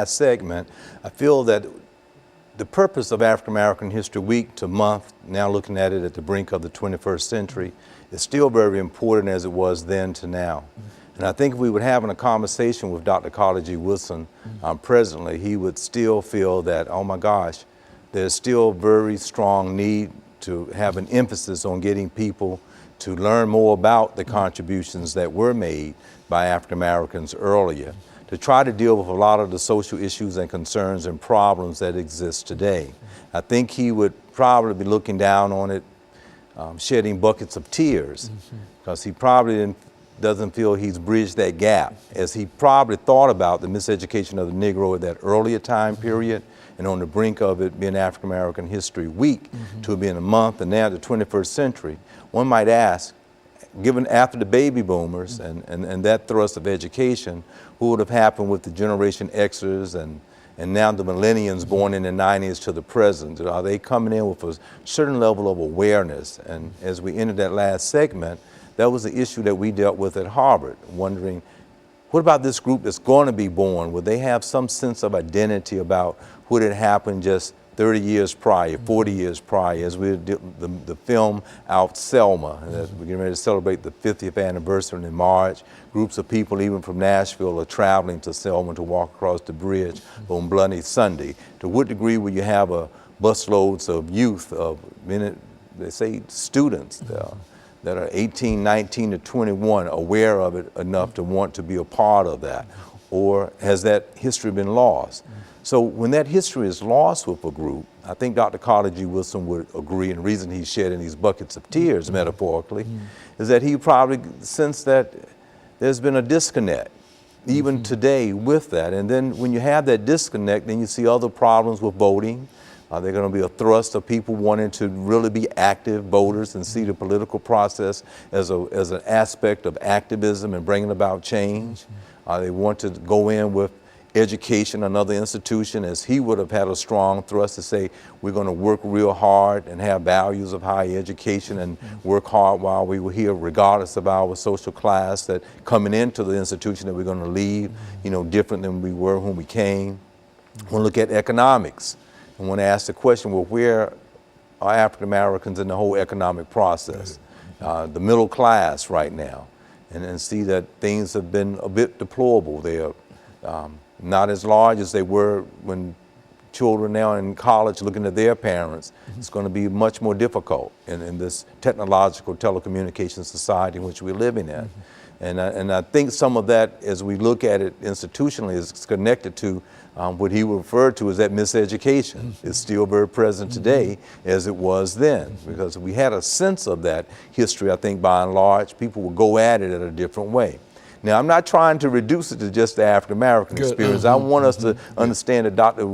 segment, I feel that the purpose of African American History Week to month, now looking at it at the brink of the 21st century, is still very important as it was then to now. And I think if we were having a conversation with Dr. Carter G. Woodson presently, he would still feel that, oh my gosh, there's still very strong need to have an emphasis on getting people to learn more about the contributions that were made by African Americans earlier, to try to deal with a lot of the social issues and concerns and problems that exist today. I think he would probably be looking down on it, shedding buckets of tears, because he probably doesn't feel he's bridged that gap, as he probably thought about the miseducation of the Negro at that earlier time period, and on the brink of it being African American History Week to it being a month, and now the 21st century. One might ask, given after the baby boomers and that thrust of education, what would have happened with the Generation Xers and now the millennials born in the 90s to the present? Are they coming in with a certain level of awareness? And as we entered that last segment, that was the issue that we dealt with at Harvard, wondering, what about this group that's going to be born? Will they have some sense of identity about what had happened just 30 years prior, 40 years prior, as we did the film out Selma, and as we're getting ready to celebrate the 50th anniversary in March. Groups of people even from Nashville are traveling to Selma to walk across the bridge on Bloody Sunday. To what degree will you have a busloads of youth, of they say students that are 18, 19 to 21 aware of it enough to want to be a part of that? Or has that history been lost? So when that history is lost with a group, I think Dr. Carter G. Woodson would agree, and the reason he's shedding these buckets of tears, metaphorically, is that he probably sensed that there's been a disconnect, even today, with that. And then when you have that disconnect, then you see other problems with voting. Are there going to be a thrust of people wanting to really be active voters and see the political process as an aspect of activism and bringing about change? They want to go in with education, another institution, as he would have had a strong thrust to say, we're going to work real hard and have values of higher education and work hard while we were here, regardless of our social class, that coming into the institution that we're going to leave, different than we were when we came. I want to look at economics. I want to ask the question, well, where are African Americans in the whole economic process? The middle class right now, and see that things have been a bit deplorable. They are not as large as they were when children now in college looking at their parents. It's going to be much more difficult in this technological telecommunication society in which we're living in. And I think some of that, as we look at it institutionally, is connected to what he referred to as that miseducation. It's still very present today as it was then, because we had a sense of that history. I think by and large, people will go at it in a different way. Now, I'm not trying to reduce it to just the African American experience. I want us to understand that Dr.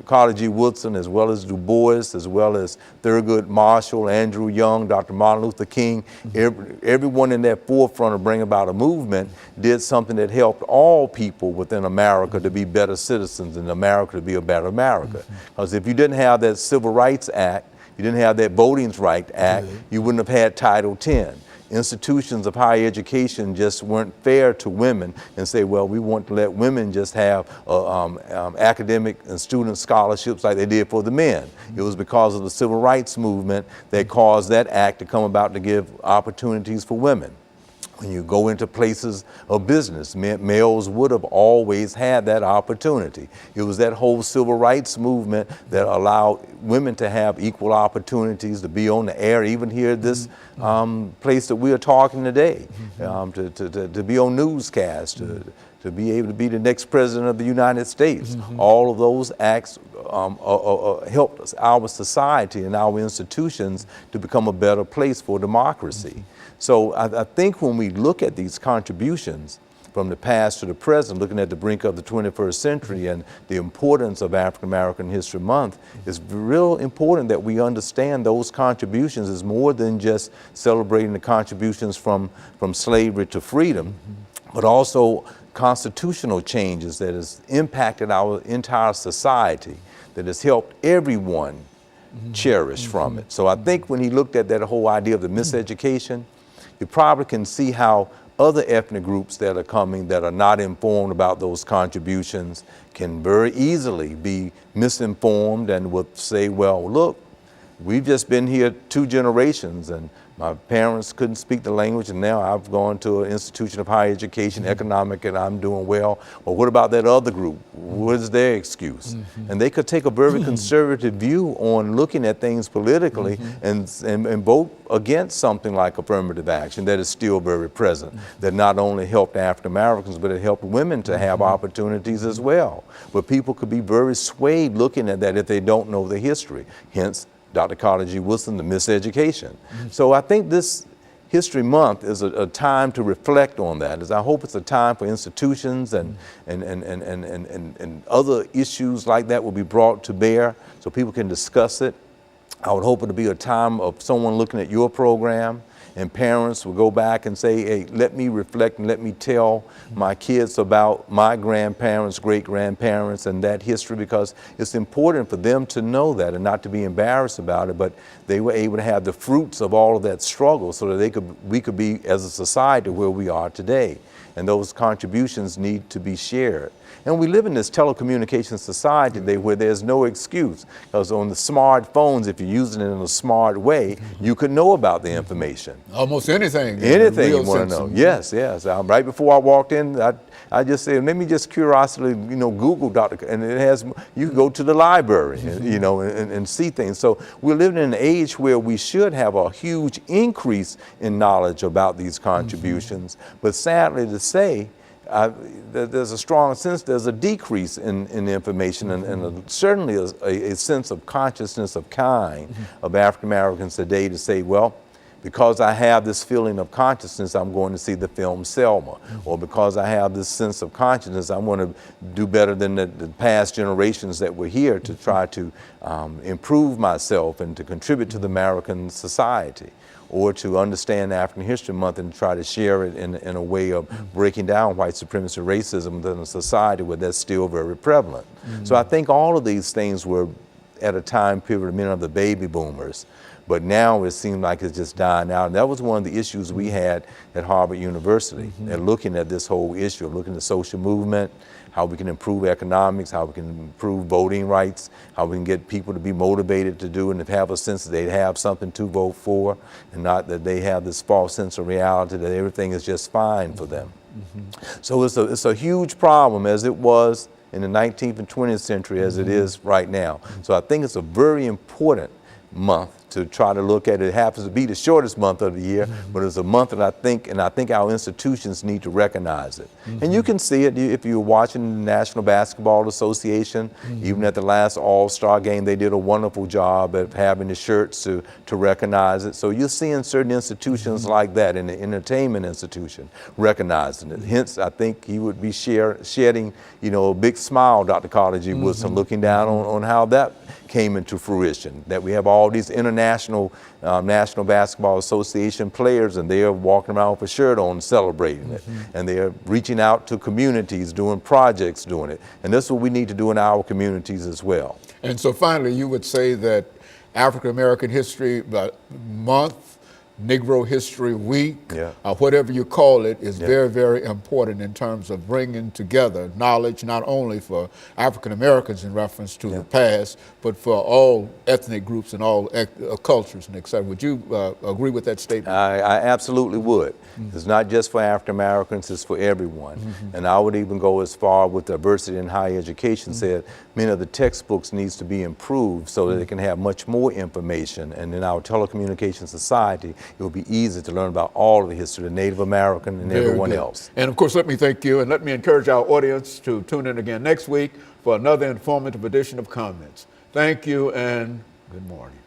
Carter G. Woodson, as well as Du Bois, as well as Thurgood Marshall, Andrew Young, Dr. Martin Luther King, everyone in that forefront of bringing about a movement did something that helped all people within America to be better citizens and America to be a better America. Because if you didn't have that Civil Rights Act, you didn't have that Voting Rights Act, you wouldn't have had Title X. Institutions of higher education just weren't fair to women and say, well, we want to let women just have academic and student scholarships like they did for the men. It was because of the civil rights movement that caused that act to come about to give opportunities for women. When you go into places of business, males would have always had that opportunity. It was that whole civil rights movement that allowed women to have equal opportunities to be on the air, even here at this place that we are talking today, to be on newscasts, to be able to be the next president of the United States. All of those acts helped our society and our institutions to become a better place for democracy. So I think when we look at these contributions from the past to the present, looking at the brink of the 21st century and the importance of African American History Month, it's real important that we understand those contributions as more than just celebrating the contributions from slavery to freedom, but also constitutional changes that has impacted our entire society, that has helped everyone cherish from it. So I think when he looked at that whole idea of the miseducation, you probably can see how other ethnic groups that are coming that are not informed about those contributions can very easily be misinformed and would say, well, look, we've just been here 2 generations and my parents couldn't speak the language and now I've gone to an institution of higher education, economic, and I'm doing well. Well, what about that other group? What is their excuse? And they could take a very conservative view on looking at things politically and vote against something like affirmative action that is still very present, that not only helped African Americans, but it helped women to have opportunities as well. But people could be very swayed looking at that if they don't know the history. Hence, Dr. Carter G. Woodson, the miseducation. So I think this History Month is a time to reflect on that. As I hope it's a time for institutions and other issues like that will be brought to bear so people can discuss it. I would hope it to be a time of someone looking at your program and parents will go back and say, hey, let me reflect and let me tell my kids about my grandparents, great-grandparents, and that history, because it's important for them to know that and not to be embarrassed about it, but they were able to have the fruits of all of that struggle so that we could be, as a society, where we are today. And those contributions need to be shared. And we live in this telecommunications society today where there's no excuse, because on the smartphones, if you're using it in a smart way, you could know about the information. Almost anything. Anything you want to know. Yes, yes. Right before I walked in, I just said, let me just curiously, Google Dr. And it has, you can go to the library, and see things. So we're living in an age where we should have a huge increase in knowledge about these contributions. But sadly to say, there's a strong sense there's a decrease in information and certainly a sense of consciousness of kind of African Americans today to say, well, because I have this feeling of consciousness, I'm going to see the film Selma. Or because I have this sense of consciousness, I'm going to do better than the past generations that were here to try to improve myself and to contribute to the American society, or to understand African History Month and try to share it in a way of breaking down white supremacy racism in a society where that's still very prevalent. So I think all of these things were at a time period of many of the baby boomers, but now it seems like it's just dying out. And that was one of the issues we had at Harvard University, and looking at this whole issue of looking at the social movement, how we can improve economics, how we can improve voting rights, how we can get people to be motivated to do and to have a sense that they have something to vote for, and not that they have this false sense of reality that everything is just fine for them. So it's a huge problem, as it was in the 19th and 20th century as it is right now. So I think it's a very important month to try to look at it. It happens to be the shortest month of the year, but it's a month that I think our institutions need to recognize it. And you can see it if you're watching the National Basketball Association. Even at the last All-Star game, they did a wonderful job of having the shirts to recognize it. So you're seeing certain institutions like that, in the entertainment institution, recognizing it. Hence, I think he would be shedding, a big smile, Dr. Carter G. Woodson, looking down on how that came into fruition, that we have all these international National Basketball Association players, and they are walking around with a shirt on celebrating it, and they are reaching out to communities, doing projects, doing it, and that's what we need to do in our communities as well. And so finally, you would say that African American History Month, Negro History Week, whatever you call it, is very, very important in terms of bringing together knowledge not only for African Americans in reference to the past, but for all ethnic groups and all cultures and et cetera. Would you agree with that statement? I absolutely would. It's not just for African Americans, it's for everyone. And I would even go as far with diversity in higher education, said many of the textbooks needs to be improved so that they can have much more information. And in our telecommunications society, it will be easy to learn about all of the history of Native American and everyone else. And of course, let me thank you, and let me encourage our audience to tune in again next week for another informative edition of Comments. Thank you and good morning.